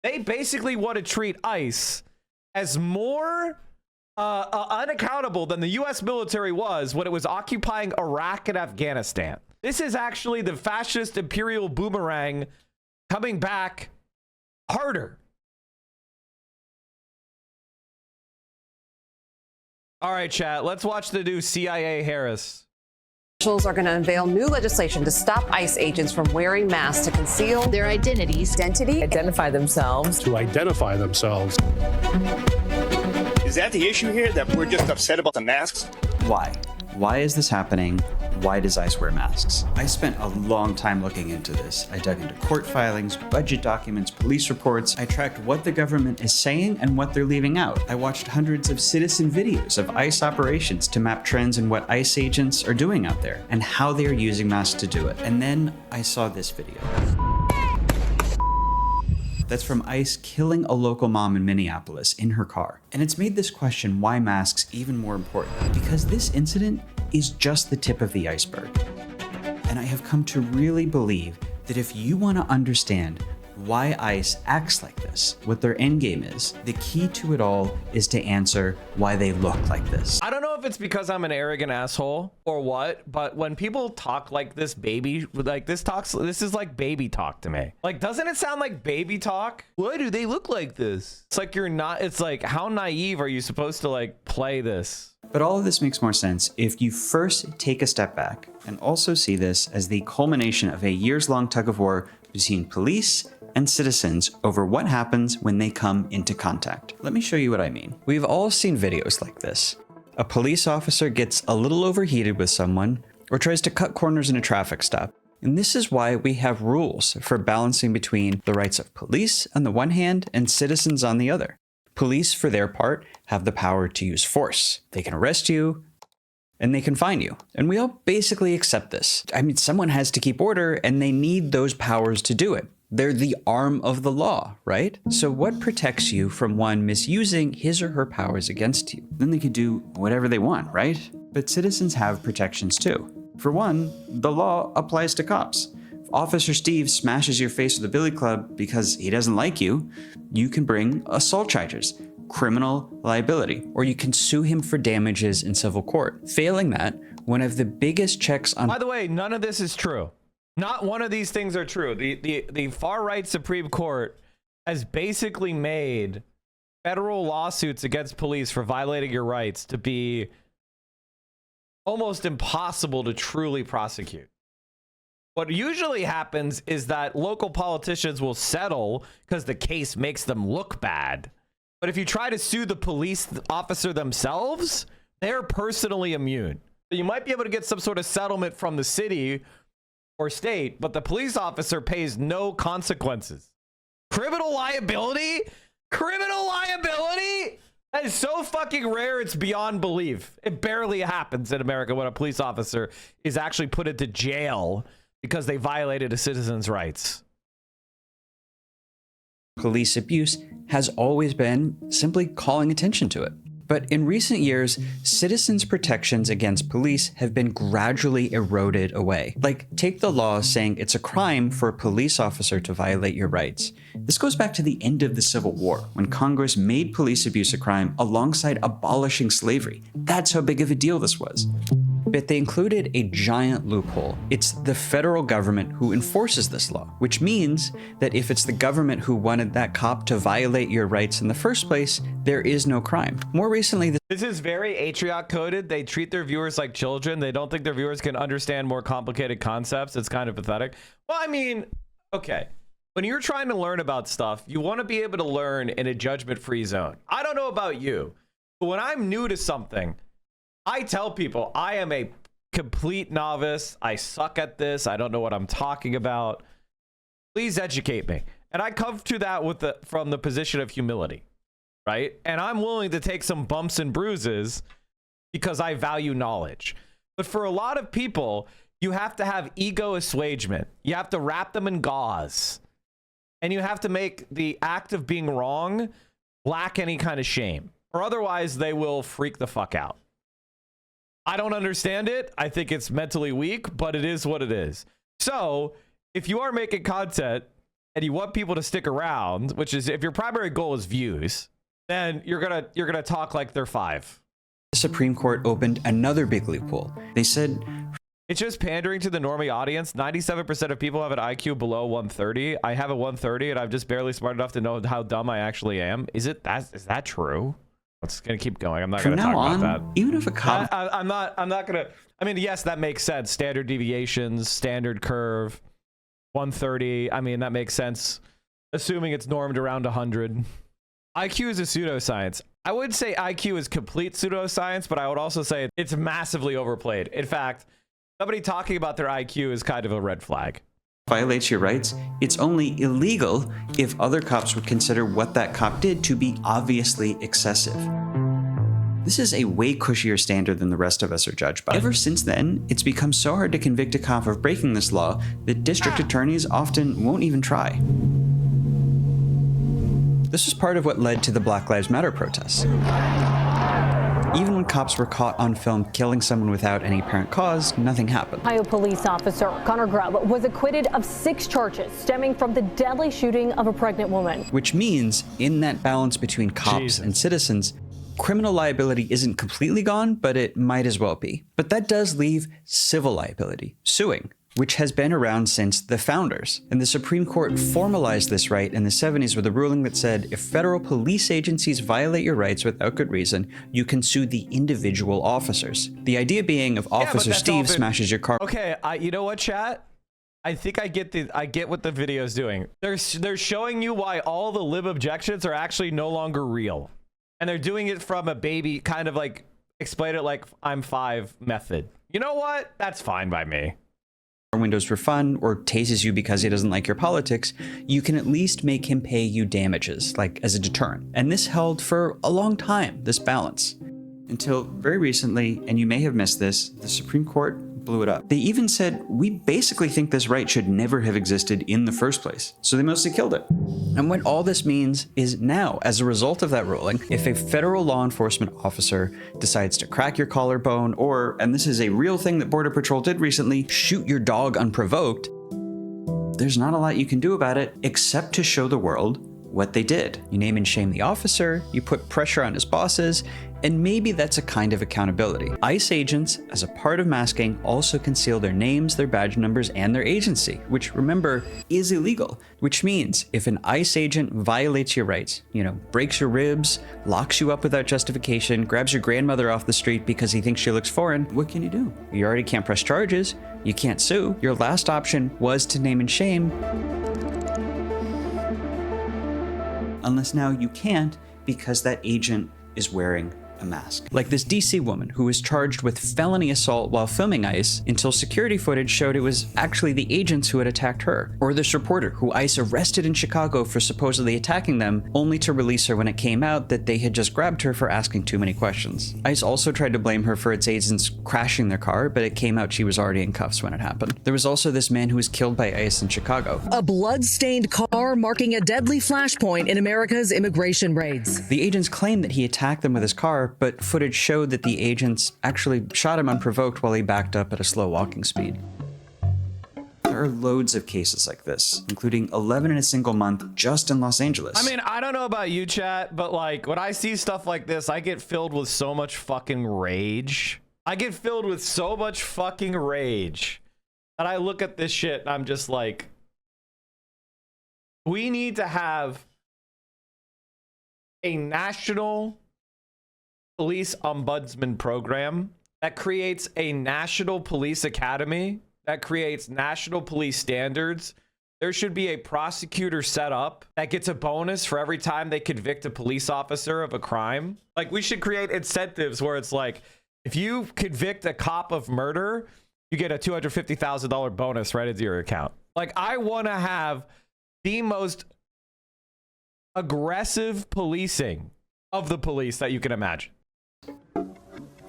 They basically want to treat ICE as more unaccountable than the U.S. military was when it was occupying Iraq and Afghanistan. This is actually the fascist imperial boomerang coming back harder. All right, chat, let's watch the new CIA Harris. Officials are going to unveil new legislation to stop ICE agents from wearing masks to conceal their identities, identify themselves. To identify themselves. Is that the issue here, that we're just upset about the masks? Why? Why is this happening? Why does ICE wear masks? I spent a long time looking into this. I dug into court filings, budget documents, police reports. I tracked what the government is saying and what they're leaving out. I watched hundreds of citizen videos of ICE operations to map trends in what ICE agents are doing out there and how they are using masks to do it. And then I saw this video. That's from ICE killing a local mom in Minneapolis in her car. And it's made this question, why masks, even more important. Because this incident is just the tip of the iceberg. And I have come to really believe that if you want to understand why ICE acts like this, what their end game is, the key to it all is to answer why they look like this. I don't know if it's because I'm an arrogant asshole or what, but when people talk like this, this is like baby talk to me. Like, doesn't it sound like baby talk? Why do they look like this? It's like it's like, how naive are you supposed to like play this? But all of this makes more sense if you first take a step back and also see this as the culmination of a years-long tug of war between police and citizens over what happens when they come into contact. Let me show you what I mean. We've all seen videos like this. A police officer gets a little overheated with someone or tries to cut corners in a traffic stop. And this is why we have rules for balancing between the rights of police on the one hand and citizens on the other. Police, for their part, have the power to use force. They can arrest you, and they can fine you. And we all basically accept this. I mean, someone has to keep order, and they need those powers to do it. They're the arm of the law, right? So what protects you from one misusing his or her powers against you? Then they could do whatever they want, right? But citizens have protections too. For one, the law applies to cops. If Officer Steve smashes your face with a billy club because he doesn't like you, you can bring assault charges, criminal liability, or you can sue him for damages in civil court. Failing that, one of the biggest checks on— By the way, none of this is true. Not one of these things are true. The far-right Supreme Court has basically made federal lawsuits against police for violating your rights to be almost impossible to truly prosecute. What usually happens is that local politicians will settle because the case makes them look bad. But if you try to sue the police officer themselves, they're personally immune. So you might be able to get some sort of settlement from the city or state, but the police officer pays no consequences. Criminal liability? Criminal liability? That is so fucking rare, it's beyond belief. It barely happens in America when a police officer is actually put into jail because they violated a citizen's rights. Police abuse has always been simply calling attention to it. But in recent years, citizens' protections against police have been gradually eroded away. Like, take the law saying it's a crime for a police officer to violate your rights. This goes back to the end of the Civil War, when Congress made police abuse a crime alongside abolishing slavery. That's how big of a deal this was. But they included a giant loophole. It's the federal government who enforces this law, which means that if it's the government who wanted that cop to violate your rights in the first place, there is no crime. More recently, this is very Atriot coded. They treat their viewers like children. They don't think their viewers can understand more complicated concepts. It's kind of pathetic. Well, I mean, okay. When you're trying to learn about stuff, you want to be able to learn in a judgment-free zone. I don't know about you, but when I'm new to something, I tell people I am a complete novice. I suck at this. I don't know what I'm talking about. Please educate me. And I come to that from the position of humility, right? And I'm willing to take some bumps and bruises because I value knowledge. But for a lot of people, you have to have ego assuagement. You have to wrap them in gauze. And you have to make the act of being wrong lack any kind of shame. Or otherwise, they will freak the fuck out. I don't understand it. I think it's mentally weak, but it is what it is. So if you are making content and you want people to stick around, which is if your primary goal is views, then you're gonna talk like they're 5. The Supreme Court opened another big loophole. They said it's just pandering to the normie audience. 97% of people have an IQ below 130. I have a 130, and I'm just barely smart enough to know how dumb I actually am. Is that true? It's gonna keep going. I'm not gonna talk about that. Even if a cop, I'm not gonna. I mean, yes, that makes sense. Standard deviations, standard curve, 130. I mean, that makes sense, assuming it's normed around 100. IQ is a pseudoscience. I would say IQ is complete pseudoscience, but I would also say it's massively overplayed. In fact, somebody talking about their IQ is kind of a red flag. violates your rights, it's only illegal if other cops would consider what that cop did to be obviously excessive. This is a way cushier standard than the rest of us are judged by. Ever since then, it's become so hard to convict a cop of breaking this law that district attorneys often won't even try. This was part of what led to the Black Lives Matter protests. Even when cops were caught on film killing someone without any apparent cause, nothing happened. Ohio police officer Connor Grubb was acquitted of 6 charges stemming from the deadly shooting of a pregnant woman. Which means, in that balance between cops and citizens, criminal liability isn't completely gone, but it might as well be. But that does leave civil liability, suing, which has been around since the founders. And the Supreme Court formalized this right in the 70s with a ruling that said if federal police agencies violate your rights without good reason, you can sue the individual officers. The idea being if Officer Steve smashes your car. Okay, you know what, chat? I think I get what the video's doing. They're showing you why all the lib objections are actually no longer real. And they're doing it from a baby, kind of like explain it like I'm 5 method. You know what? That's fine by me. Windows for fun or tases you because he doesn't like your politics, you can at least make him pay you damages, like as a deterrent. And this held for a long time, this balance. Until very recently, and you may have missed this, the Supreme Court blew it up. They even said, we basically think this right should never have existed in the first place. So they mostly killed it. And what all this means is now, as a result of that ruling, if a federal law enforcement officer decides to crack your collarbone or, and this is a real thing that Border Patrol did recently, shoot your dog unprovoked, there's not a lot you can do about it except to show the world what they did. You name and shame the officer, you put pressure on his bosses, and maybe that's a kind of accountability. ICE agents, as a part of masking, also conceal their names, their badge numbers, and their agency, which, remember, is illegal. Which means if an ICE agent violates your rights, breaks your ribs, locks you up without justification, grabs your grandmother off the street because he thinks she looks foreign, what can you do? You already can't press charges, you can't sue. Your last option was to name and shame. Unless now you can't because that agent is wearing a mask. Like this DC woman who was charged with felony assault while filming ICE until security footage showed it was actually the agents who had attacked her. Or this reporter who ICE arrested in Chicago for supposedly attacking them, only to release her when it came out that they had just grabbed her for asking too many questions. ICE also tried to blame her for its agents crashing their car, but it came out she was already in cuffs when it happened. There was also this man who was killed by ICE in Chicago. A blood-stained car marking a deadly flashpoint in America's immigration raids. The agents claimed that he attacked them with his car, but footage showed that the agents actually shot him unprovoked while he backed up at a slow walking speed. There are loads of cases like this, including 11 in a single month just in Los Angeles. I mean, I don't know about you, chat, but like when I see stuff like this, I get filled with so much fucking rage. I get filled with so much fucking rage that I look at this shit and I'm just like, we need to have a national police ombudsman program that creates a national police academy, that creates national police standards. There should be a prosecutor set up that gets a bonus for every time they convict a police officer of a crime. Like, we should create incentives where it's like, if you convict a cop of murder, you get a $250,000 bonus right into your account. Like, I want to have the most aggressive policing of the police that you can imagine.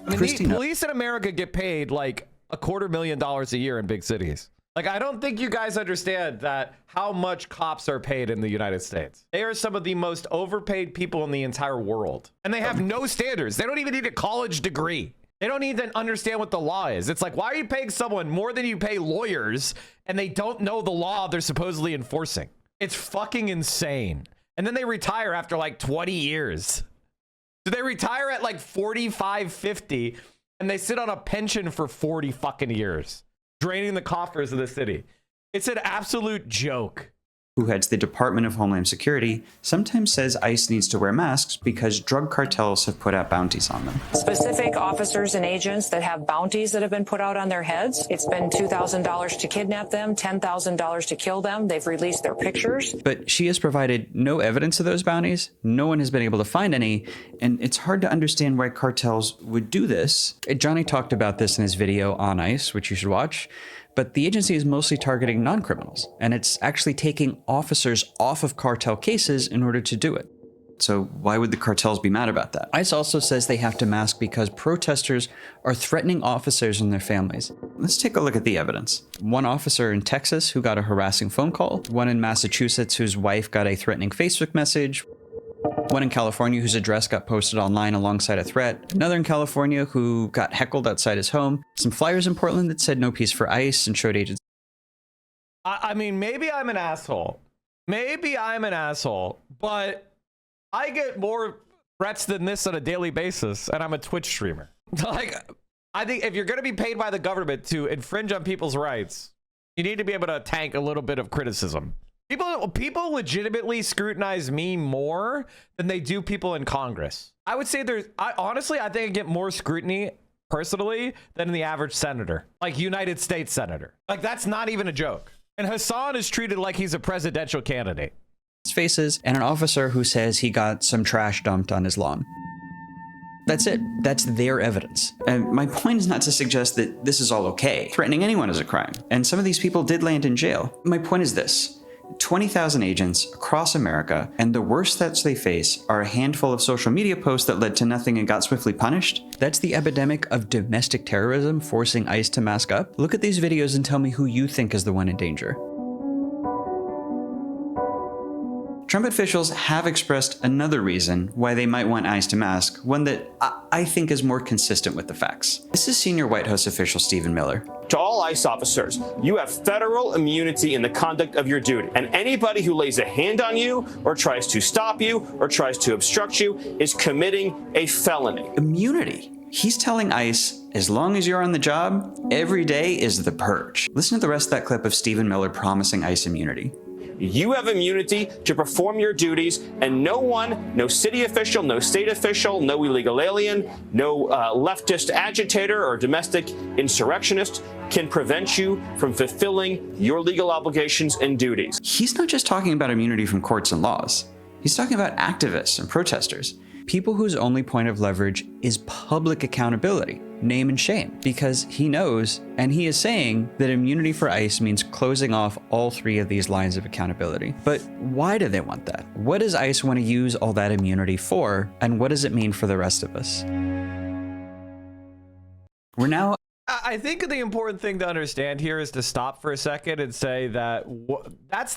I mean, the police in America get paid like $250,000 a year in big cities. Like, I don't think you guys understand that how much cops are paid in the United States. They are some of the most overpaid people in the entire world. And they have no standards. They don't even need a college degree. They don't even understand what the law is. It's like, why are you paying someone more than you pay lawyers and they don't know the law they're supposedly enforcing? It's fucking insane. And then they retire after like 20 years. So they retire at like 45, 50, and they sit on a pension for 40 fucking years, draining the coffers of the city. It's an absolute joke. Who heads the Department of Homeland Security, sometimes says ICE needs to wear masks because drug cartels have put out bounties on them. Specific officers and agents that have bounties that have been put out on their heads. It's been $2,000 to kidnap them, $10,000 to kill them. They've released their pictures. But she has provided no evidence of those bounties. No one has been able to find any, and it's hard to understand why cartels would do this. Johnny talked about this in his video on ICE, which you should watch. But the agency is mostly targeting non-criminals, and it's actually taking officers off of cartel cases in order to do it. So why would the cartels be mad about that? ICE also says they have to mask because protesters are threatening officers and their families. Let's take a look at the evidence. One officer in Texas who got a harassing phone call, one in Massachusetts whose wife got a threatening Facebook message, one in California whose address got posted online alongside a threat, another in California who got heckled outside his home, some flyers in Portland that said no peace for ICE and showed agents. I mean, maybe I'm an asshole. Maybe I'm an asshole, but I get more threats than this on a daily basis, and I'm a Twitch streamer. Like, I think if you're going to be paid by the government to infringe on people's rights, you need to be able to tank a little bit of criticism. People legitimately scrutinize me more than they do people in Congress. I would say honestly, I think I get more scrutiny personally than the average senator, like United States senator. Like, that's not even a joke. And Hassan is treated like he's a presidential candidate. Faces, and an officer who says he got some trash dumped on his lawn. That's it. That's their evidence. And my point is not to suggest that this is all okay. Threatening anyone is a crime. And some of these people did land in jail. My point is this. 20,000 agents across America, and the worst threats they face are a handful of social media posts that led to nothing and got swiftly punished. That's the epidemic of domestic terrorism forcing ICE to mask up. Look at these videos and tell me who you think is the one in danger. Trump officials have expressed another reason why they might want ICE to mask, one that I think is more consistent with the facts. This is senior White House official Stephen Miller. To all ICE officers, you have federal immunity in the conduct of your duty. And anybody who lays a hand on you or tries to stop you or tries to obstruct you is committing a felony. Immunity? He's telling ICE, as long as you're on the job, every day is the purge. Listen to the rest of that clip of Stephen Miller promising ICE immunity. You have immunity to perform your duties, and no one, no city official, no state official, no illegal alien, no leftist agitator or domestic insurrectionist can prevent you from fulfilling your legal obligations and duties. He's not just talking about immunity from courts and laws. He's talking about activists and protesters. People whose only point of leverage is public accountability, name and shame, because he knows, and he is saying, that immunity for ICE means closing off all three of these lines of accountability. But why do they want that? What does ICE want to use all that immunity for, and what does it mean for the rest of us? We're now... I think the important thing to understand here is to stop for a second and say that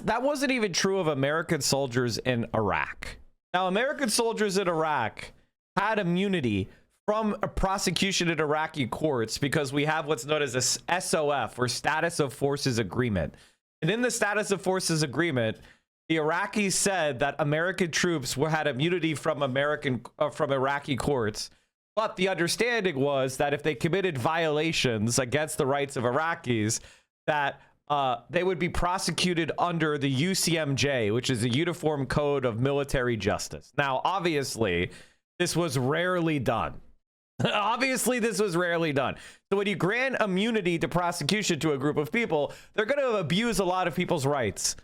that wasn't even true of American soldiers in Iraq. Now, American soldiers in Iraq had immunity from a prosecution in Iraqi courts because we have what's known as a SOF, or Status of Forces Agreement. And in the Status of Forces Agreement, the Iraqis said that American troops had immunity from Iraqi courts. But the understanding was that if they committed violations against the rights of Iraqis, that they would be prosecuted under the UCMJ, which is the Uniform Code of Military Justice. Now, obviously, this was rarely done. Obviously, this was rarely done. So when you grant immunity to prosecution to a group of people, they're going to abuse a lot of people's rights.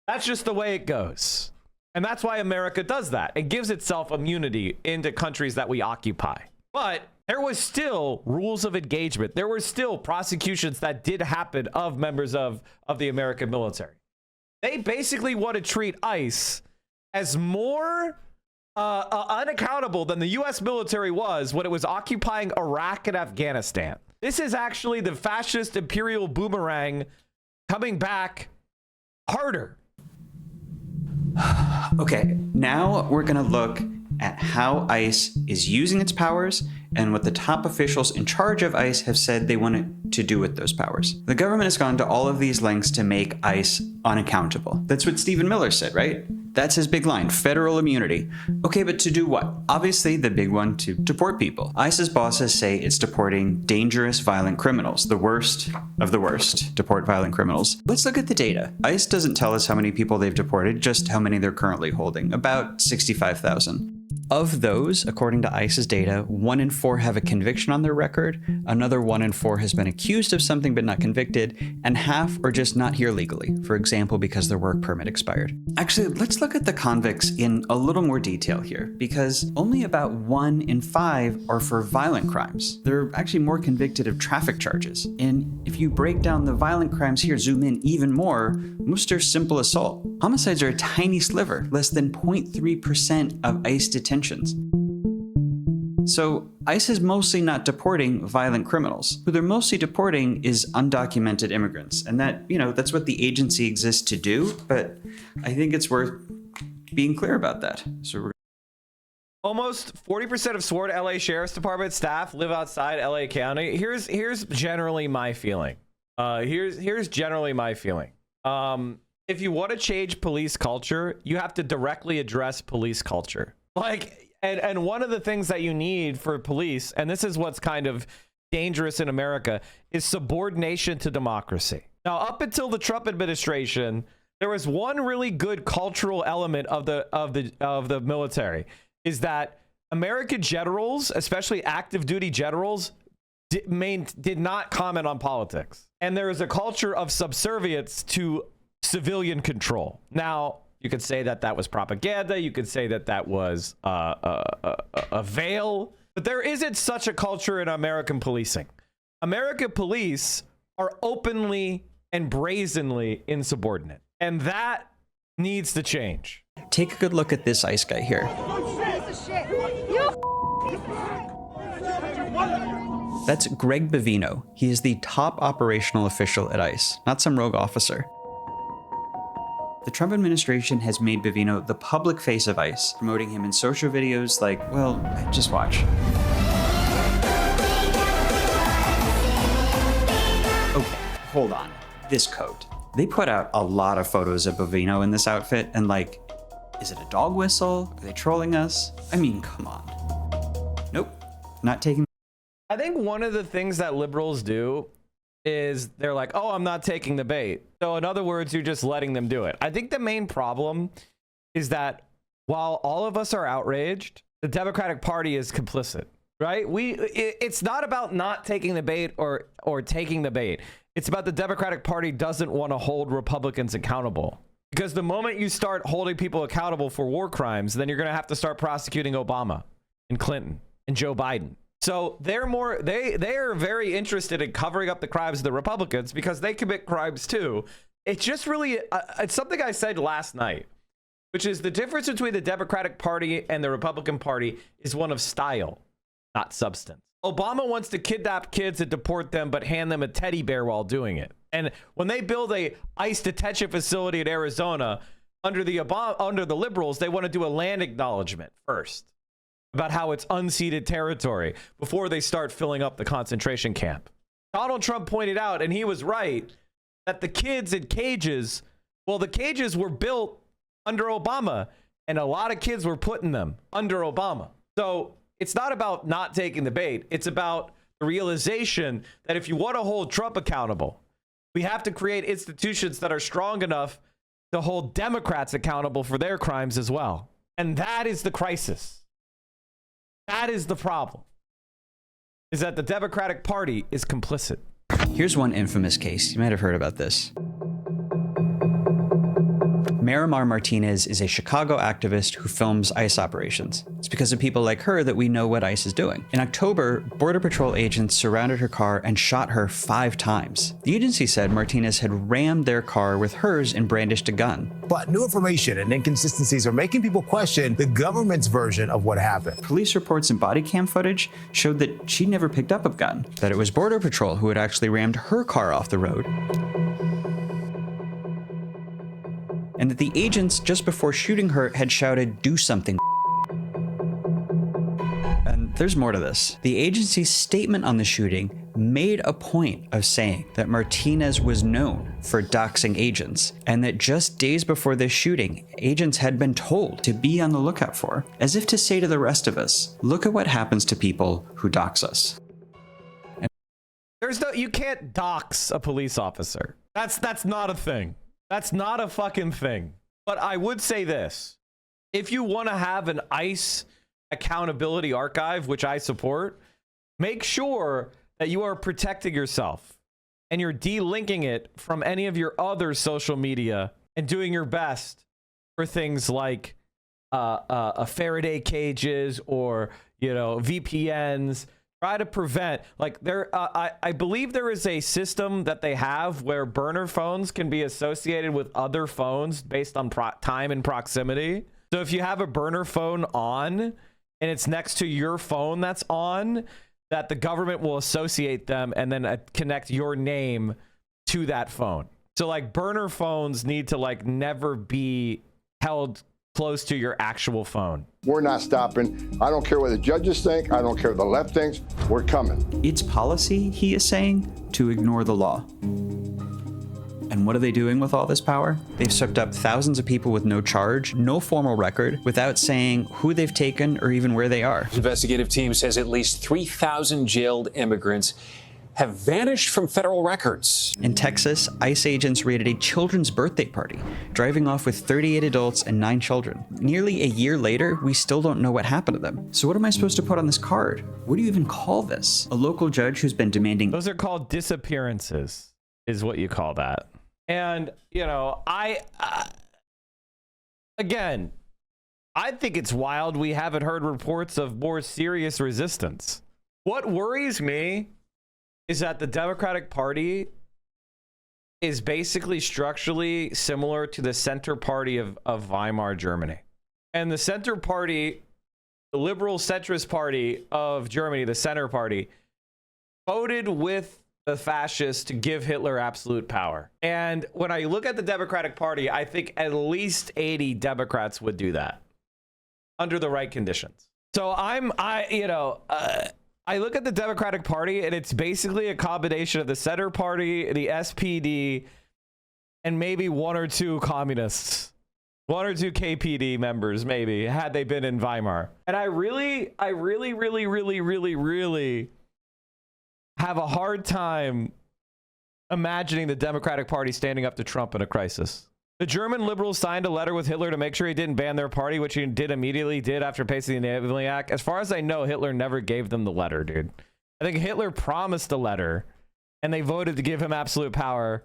That's just the way it goes. And that's why America does that. It gives itself immunity into countries that we occupy. But there was still rules of engagement. There were still prosecutions that did happen of members of the American military. They basically want to treat ICE as more unaccountable than the U.S. military was when it was occupying Iraq and Afghanistan. This is actually the fascist imperial boomerang coming back harder. Okay, now we're going to look at how ICE is using its powers and what the top officials in charge of ICE have said they want to to do with those powers. The government has gone to all of these lengths to make ICE unaccountable. That's what Stephen Miller said, right? That's his big line, federal immunity. Okay, but to do what? Obviously, the big one, to deport people. ICE's bosses say it's deporting dangerous, violent criminals, the worst of the worst, deport violent criminals. Let's look at the data. ICE doesn't tell us how many people they've deported, just how many they're currently holding, about 65,000. Of those, according to ICE's data, 1 in 4 have a conviction on their record, another 1 in 4 has been accused of something but not convicted, and half are just not here legally, for example, because their work permit expired. Actually, let's look at the convicts in a little more detail here, because only about 1 in 5 are for violent crimes. They're actually more convicted of traffic charges. And if you break down the violent crimes here, zoom in even more, most are simple assault. Homicides are a tiny sliver, less than 0.3% of ICE detentions. So ICE is mostly not deporting violent criminals. Who they're mostly deporting is undocumented immigrants. And that, that's what the agency exists to do. But I think it's worth being clear about that. So almost 40% of sworn LA Sheriff's Department staff live outside LA County. Here's generally my feeling. Here's generally my feeling. If you want to change police culture, you have to directly address police culture. And one of the things that you need for police, and this is what's kind of dangerous in America, is subordination to democracy. Now, up until the Trump administration, there was one really good cultural element of the military, is that American generals, especially active duty generals, did not comment on politics. And there is a culture of subservience to civilian control. Now, you could say that was propaganda. You could say that was a veil. But there isn't such a culture in American policing. American police are openly and brazenly insubordinate. And that needs to change. Take a good look at this ICE guy here. That's Greg Bavino. He is the top operational official at ICE, not some rogue officer. The Trump administration has made Bavino the public face of ICE, promoting him in social videos like, well, just watch. Okay, hold on. This coat. They put out a lot of photos of Bavino in this outfit, and is it a dog whistle? Are they trolling us? I mean, come on. Nope, not taking. I think one of the things that liberals do is they're like, oh, I'm not taking the bait. So in other words, you're just letting them do it. I think the main problem is that while all of us are outraged, the Democratic Party is complicit, right? It's not about not taking the bait or taking the bait. It's about the Democratic Party doesn't want to hold Republicans accountable. Because the moment you start holding people accountable for war crimes, then you're going to have to start prosecuting Obama and Clinton and Joe Biden. So they are very interested in covering up the crimes of the Republicans because they commit crimes too. It's just really, it's something I said last night, which is the difference between the Democratic Party and the Republican Party is one of style, not substance. Obama wants to kidnap kids and deport them, but hand them a teddy bear while doing it. And when they build a ICE detention facility in Arizona under the liberals, they want to do a land acknowledgement first about how it's unceded territory before they start filling up the concentration camp. Donald Trump pointed out, and he was right, that the kids in cages, well, the cages were built under Obama, and a lot of kids were put in them under Obama. So it's not about not taking the bait. It's about the realization that if you want to hold Trump accountable, we have to create institutions that are strong enough to hold Democrats accountable for their crimes as well. And that is the crisis. That is the problem, is that the Democratic Party is complicit. Here's one infamous case. You might have heard about this. Miramar Martinez is a Chicago activist who films ICE operations. It's because of people like her that we know what ICE is doing. In October, Border Patrol agents surrounded her car and shot her 5 times. The agency said Martinez had rammed their car with hers and brandished a gun. But new information and inconsistencies are making people question the government's version of what happened. Police reports and body cam footage showed that she never picked up a gun, that it was Border Patrol who had actually rammed her car off the road. And that the agents, just before shooting her, had shouted, "Do something." And there's more to this. The agency's statement on the shooting made a point of saying that Martinez was known for doxing agents, and that just days before this shooting, agents had been told to be on the lookout for, as if to say to the rest of us, look at what happens to people who dox us. You can't dox a police officer. That's not a thing. That's not a fucking thing. But I would say this. If you want to have an ICE accountability archive, which I support, make sure that you are protecting yourself and you're delinking it from any of your other social media and doing your best for things like Faraday cages or, you know, VPNs. Try to prevent, like, I believe there is a system that they have where burner phones can be associated with other phones based on time and proximity. So if you have a burner phone on and it's next to your phone that's on, that the government will associate them and then connect your name to that phone. So like burner phones need to like never be held close to your actual phone. We're not stopping. I don't care what the judges think. I don't care what the left thinks. We're coming. It's policy, he is saying, to ignore the law. And what are they doing with all this power? They've swept up thousands of people with no charge, no formal record, without saying who they've taken or even where they are. Investigative team says at least 3,000 jailed immigrants have vanished from federal records. In Texas, ICE agents raided a children's birthday party, driving off with 38 adults and 9 children. Nearly a year later, we still don't know what happened to them. So what am I supposed to put on this card? What do you even call this? A local judge who's been demanding— Those are called disappearances, is what you call that. And, you know, again, I think it's wild we haven't heard reports of more serious resistance. What worries me is that the Democratic Party is basically structurally similar to the Center Party of Weimar Germany. And the Center Party, the liberal centrist party of Germany, the Center Party, voted with the fascists to give Hitler absolute power. And when I look at the Democratic Party, I think at least 80 Democrats would do that under the right conditions. So I look at the Democratic Party and it's basically a combination of the Center Party, the SPD, and maybe 1 or 2 communists, 1 or 2 KPD members, maybe, had they been in Weimar. And I really have a hard time imagining the Democratic Party standing up to Trump in a crisis. The German liberals signed a letter with Hitler to make sure he didn't ban their party, which he immediately did after passing the Enabling Act. As far as I know, Hitler never gave them the letter, dude. I think Hitler promised a letter, and they voted to give him absolute power,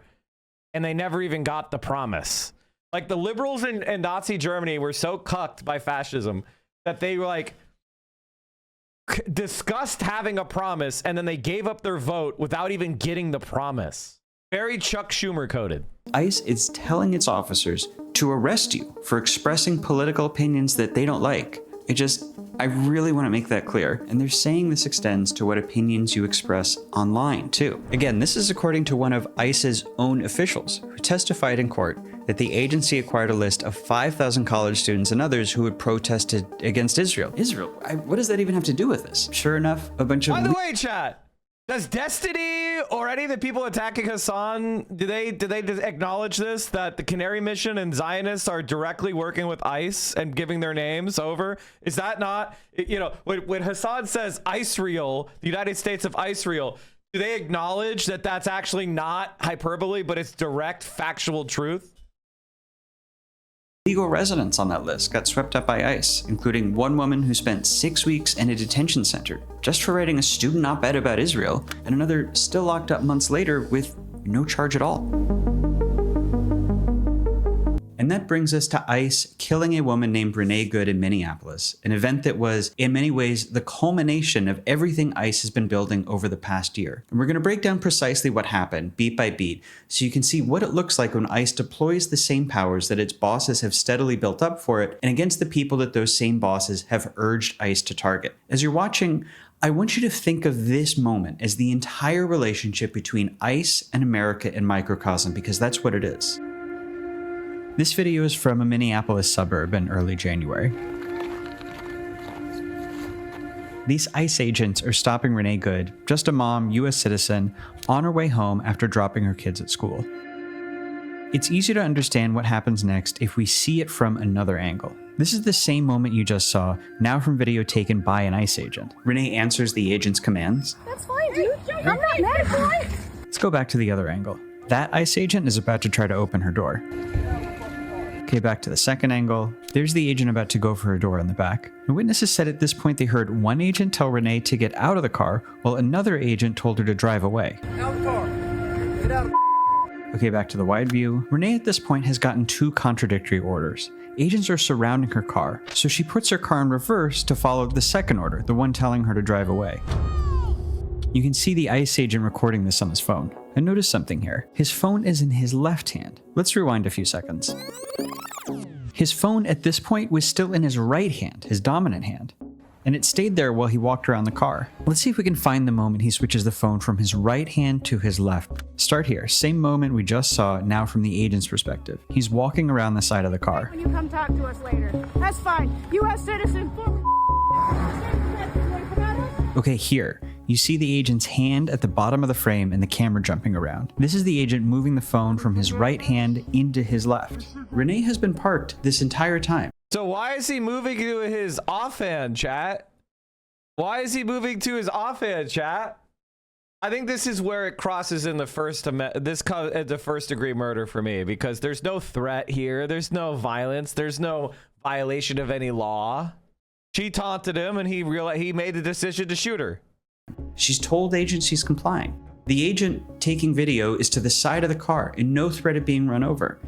and they never even got the promise. Like, the liberals in Nazi Germany were so cucked by fascism that they were like, discussed having a promise, and then they gave up their vote without even getting the promise. Very Chuck Schumer coded. ICE is telling its officers to arrest you for expressing political opinions that they don't like. I really want to make that clear. And they're saying this extends to what opinions you express online, too. Again, this is according to one of ICE's own officials who testified in court that the agency acquired a list of 5,000 college students and others who had protested against Israel. What does that even have to do with this? Sure enough, a bunch of— By the way, chat, does Destiny or any of the people attacking Hassan, do they acknowledge this, that the Canary Mission and Zionists are directly working with ICE and giving their names over? Is that not, you know, when Hassan says Israel, the United States of Israel, do they acknowledge that that's actually not hyperbole, but it's direct factual truth? Legal residents on that list got swept up by ICE, including one woman who spent 6 weeks in a detention center just for writing a student op-ed about Israel, and another still locked up months later with no charge at all. And that brings us to ICE killing a woman named Renee Good in Minneapolis, an event that was, in many ways, the culmination of everything ICE has been building over the past year. And we're going to break down precisely what happened, beat by beat, so you can see what it looks like when ICE deploys the same powers that its bosses have steadily built up for it, and against the people that those same bosses have urged ICE to target. As you're watching, I want you to think of this moment as the entire relationship between ICE and America in microcosm, because that's what it is. This video is from a Minneapolis suburb in early January. These ICE agents are stopping Renee Good, just a mom, US citizen, on her way home after dropping her kids at school. It's easy to understand what happens next if we see it from another angle. This is the same moment you just saw, now from video taken by an ICE agent. Renee answers the agent's commands. That's fine, dude. I'm not mad, boy. Let's go back to the other angle. That ICE agent is about to try to open her door. Okay, back to the second angle. There's the agent about to go for her door in the back. The witnesses said at this point they heard one agent tell Renee to get out of the car, while another agent told her to drive away. Out of the car. Get out of the Okay, back to the wide view. Renee at this point has gotten two contradictory orders. Agents are surrounding her car, so she puts her car in reverse to follow the second order, the one telling her to drive away. You can see the ICE agent recording this on his phone. And notice something here. His phone is in his left hand. Let's rewind a few seconds. His phone at this point was still in his right hand, his dominant hand. And it stayed there while he walked around the car. Let's see if we can find the moment he switches the phone from his right hand to his left. Start here, same moment we just saw, now from the agent's perspective. He's walking around the side of the car. When you come talk to us later. That's fine. U.S. citizen. Okay, here, you see the agent's hand at the bottom of the frame and the camera jumping around. This is the agent moving the phone from his right hand into his left. Renee has been parked this entire time. So why is he moving to his offhand, chat? Why is he moving to his offhand, chat? I think this is where it crosses in the first degree murder for me, because there's no threat here. There's no violence. There's no violation of any law. She taunted him and he made the decision to shoot her. She's told agents she's complying. The agent taking video is to the side of the car and no threat of being run over.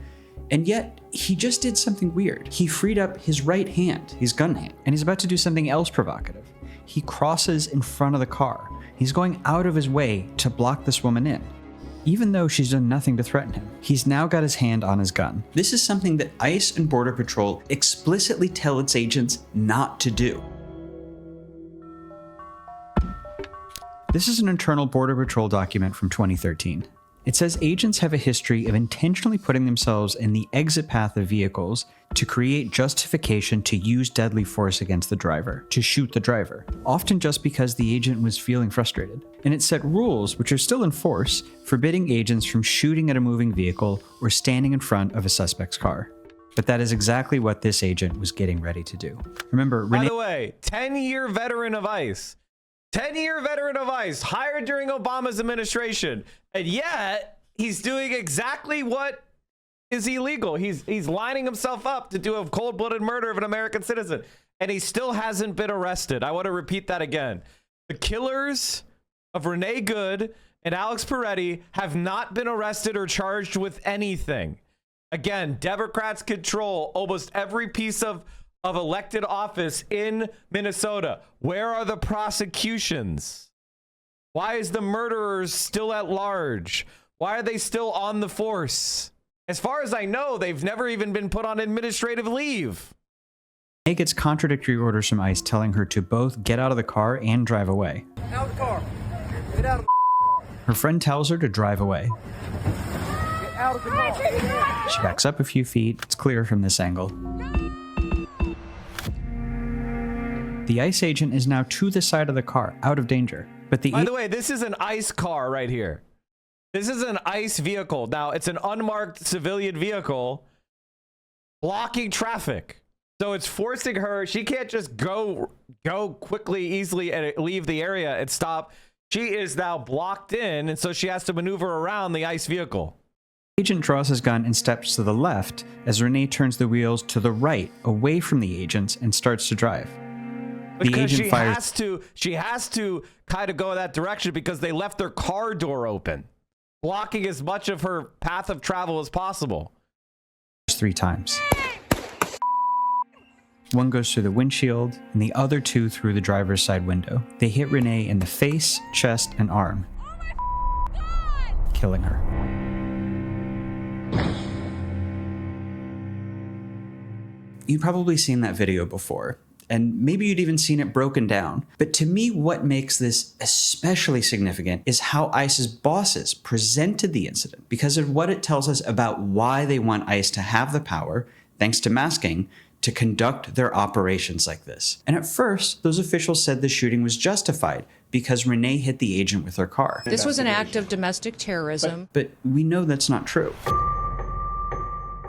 And yet, he just did something weird. He freed up his right hand, his gun hand, and he's about to do something else provocative. He crosses in front of the car. He's going out of his way to block this woman in, even though she's done nothing to threaten him. He's now got his hand on his gun. This is something that ICE and Border Patrol explicitly tell its agents not to do. This is an internal Border Patrol document from 2013. It says agents have a history of intentionally putting themselves in the exit path of vehicles to create justification to use deadly force against the driver, to shoot the driver, often just because the agent was feeling frustrated. And it set rules, which are still in force, forbidding agents from shooting at a moving vehicle or standing in front of a suspect's car. But that is exactly what this agent was getting ready to do. Remember, By the way, 10-year veteran of ICE. 10-year veteran of ICE, hired during Obama's administration, and yet he's doing exactly what is illegal. He's lining himself up to do a cold-blooded murder of an American citizen, and he still hasn't been arrested. I want to repeat that again. The killers of Renee Good and Alex Peretti have not been arrested or charged with anything. Again, Democrats control almost every piece of elected office in Minnesota. Where are the prosecutions? Why is the murderers still at large? Why are they still on the force? As far as I know, they've never even been put on administrative leave. Renee gets contradictory orders from ICE telling her to both get out of the car and drive away. Out of the car. Get out of the car. Her friend tells her to drive away. Get out of the car. She backs up a few feet. It's clear from this angle. The ICE agent is now to the side of the car, out of danger. But By the way, this is an ICE car right here. This is an ICE vehicle. Now, it's an unmarked civilian vehicle blocking traffic. So it's forcing her. She can't just go quickly, easily, and leave the area and stop. She is now blocked in, and so she has to maneuver around the ICE vehicle. Agent draws his gun and steps to the left as Renee turns the wheels to the right, away from the agents, and starts to drive. Because she has to kind of go that direction because they left their car door open, blocking as much of her path of travel as possible. 3 times. One goes through the windshield, and the other 2 through the driver's side window. They hit Renee in the face, chest, and arm, killing her. You've probably seen that video before, and maybe you'd even seen it broken down. But to me, what makes this especially significant is how ICE's bosses presented the incident, because of what it tells us about why they want ICE to have the power, thanks to masking, to conduct their operations like this. And at first, those officials said the shooting was justified because Renee hit the agent with her car. This was an act of domestic terrorism. But we know that's not true.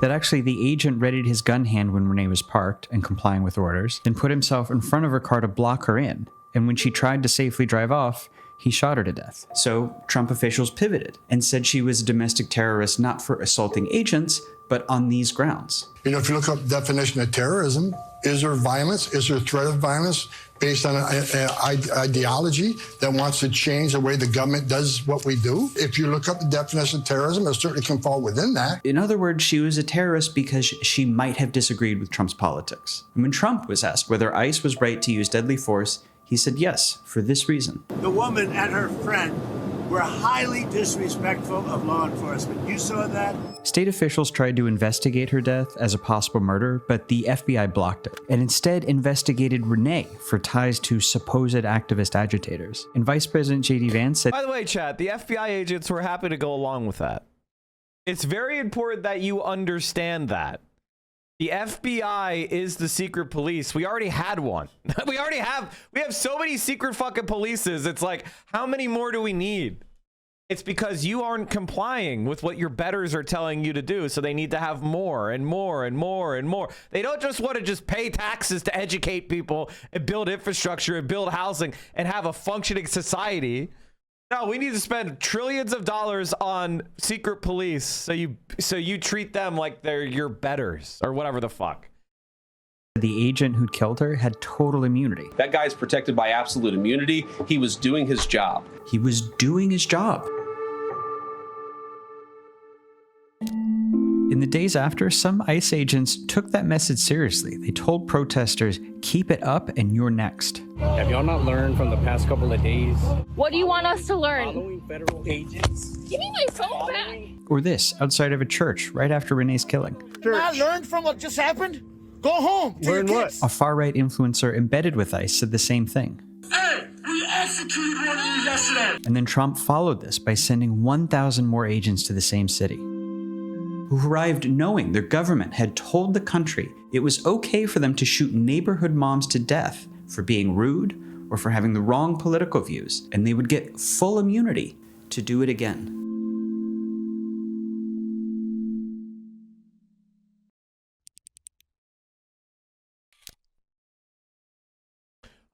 That actually the agent readied his gun hand when Renee was parked and complying with orders, then put himself in front of her car to block her in. And when she tried to safely drive off, he shot her to death. So Trump officials pivoted and said she was a domestic terrorist not for assaulting agents, but on these grounds. You know, if you look up the definition of terrorism, is there violence? Is there threat of violence based on an ideology that wants to change the way the government does what we do? If you look up the definition of terrorism, it certainly can fall within that. In other words, she was a terrorist because she might have disagreed with Trump's politics. And when Trump was asked whether ICE was right to use deadly force, he said yes, for this reason. The woman and her friend were highly disrespectful of law enforcement. You saw that? State officials tried to investigate her death as a possible murder, but the FBI blocked it, and instead investigated Renee for ties to supposed activist agitators. And Vice President J.D. Vance said, by the way, chat, the FBI agents were happy to go along with that. It's very important that you understand that. The FBI is the secret police. We already had one. we have so many secret fucking polices. It's like, how many more do we need? It's because you aren't complying with what your betters are telling you to do. So they need to have more and more and more and more. They don't just want to just pay taxes to educate people and build infrastructure and build housing and have a functioning society. No, we need to spend trillions of dollars on secret police so you treat them like they're your betters or whatever the fuck. The agent who'd killed her had total immunity. That guy's protected by absolute immunity. He was doing his job. He was doing his job. In the days after, some ICE agents took that message seriously. They told protesters, keep it up and you're next. Have y'all not learned from the past couple of days? What do you want us to learn? Following federal agents. Give me my phone back. Or this, outside of a church, right after Renee's killing. Not learned from what just happened? Go home. Learn what? A far-right influencer embedded with ICE said the same thing. Hey, we executed one of you yesterday. And then Trump followed this by sending 1,000 more agents to the same city, who arrived knowing their government had told the country it was okay for them to shoot neighborhood moms to death for being rude or for having the wrong political views, and they would get full immunity to do it again.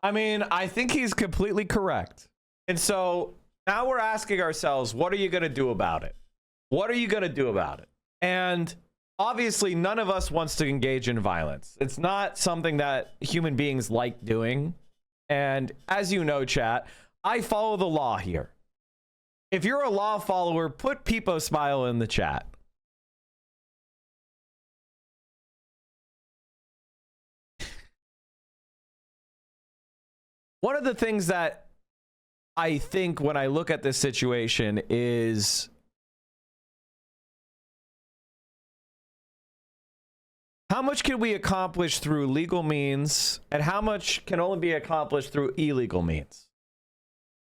I mean, I think he's completely correct. And so now we're asking ourselves, what are you going to do about it? What are you going to do about it? And obviously, none of us wants to engage in violence. It's not something that human beings like doing. And as you know, chat, I follow the law here. If you're a law follower, put Peepo Smile in the chat. One of the things that I think when I look at this situation is how much can we accomplish through legal means and how much can only be accomplished through illegal means?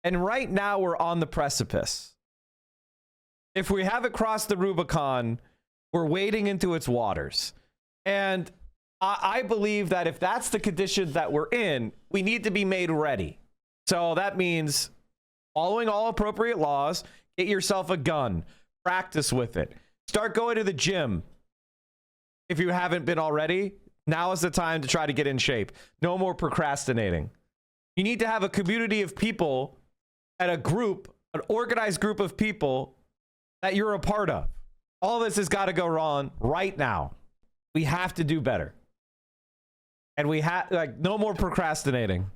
And right now we're on the precipice. If we haven't crossed the Rubicon, we're wading into its waters. And I believe that if that's the conditions that we're in, we need to be made ready. So that means following all appropriate laws, get yourself a gun, practice with it, start going to the gym. If you haven't been already, now is the time to try to get in shape. No more procrastinating. You need to have a community of people and a group, an organized group of people that you're a part of. All this has got to go wrong right now. We have to do better. And we have, like, no more procrastinating.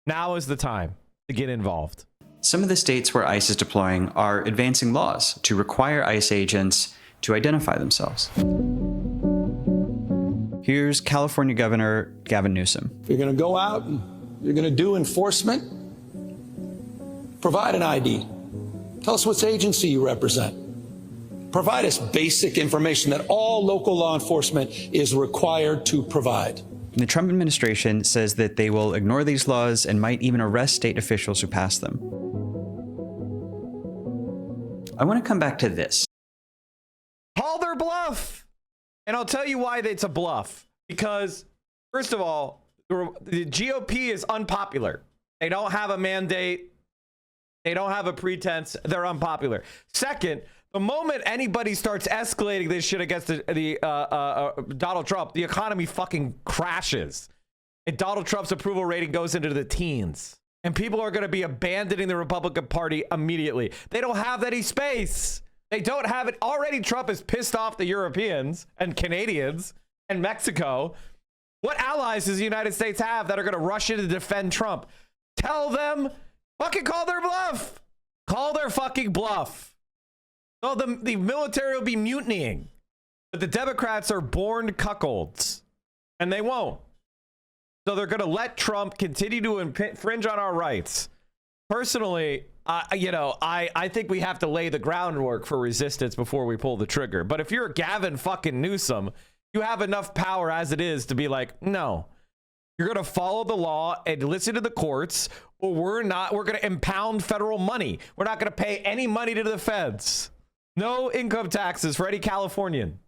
Now is the time to get involved. Some of the states where ICE is deploying are advancing laws to require ICE agents to identify themselves. Here's California Governor Gavin Newsom. If you're going to go out and you're going to do enforcement, provide an ID. Tell us which agency you represent. Provide us basic information that all local law enforcement is required to provide. The Trump administration says that they will ignore these laws and might even arrest state officials who pass them. I want to come back to this. Call their bluff. And I'll tell you why it's a bluff. Because First of all, the GOP is unpopular. They don't have a mandate. They don't have a pretense. They're unpopular. Second, the moment anybody starts escalating this shit against Donald Trump, the economy fucking crashes. And Donald Trump's approval rating goes into the teens. And people are going to be abandoning the Republican Party immediately. They don't have any space. They don't have it. Already Trump has pissed off the Europeans and Canadians and Mexico. What allies does the United States have that are going to rush in to defend Trump? Tell them, fucking call their bluff. Call their fucking bluff. So the military will be mutinying. But the Democrats are born cuckolds. And they won't. So they're going to let Trump continue to infringe on our rights. Personally, I think we have to lay the groundwork for resistance before we pull the trigger. But if you're Gavin fucking Newsom, you have enough power as it is to be like, no, you're going to follow the law and listen to the courts, or we're going to impound federal money. We're not going to pay any money to the feds. No income taxes for any Californian.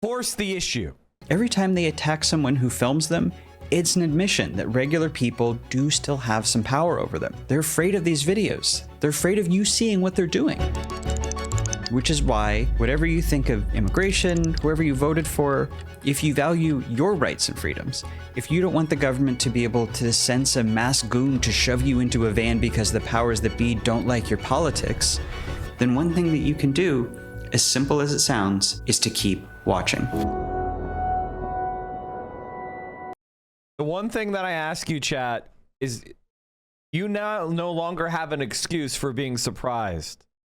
Force the issue. Every time they attack someone who films them, it's an admission that regular people do still have some power over them. They're afraid of these videos. They're afraid of you seeing what they're doing. Which is why, whatever you think of immigration, whoever you voted for, if you value your rights and freedoms, if you don't want the government to be able to send some mass goon to shove you into a van because the powers that be don't like your politics, then one thing that you can do, as simple as it sounds, is to keep watching. The one thing that I ask you, chat, is you now no longer have an excuse for being surprised.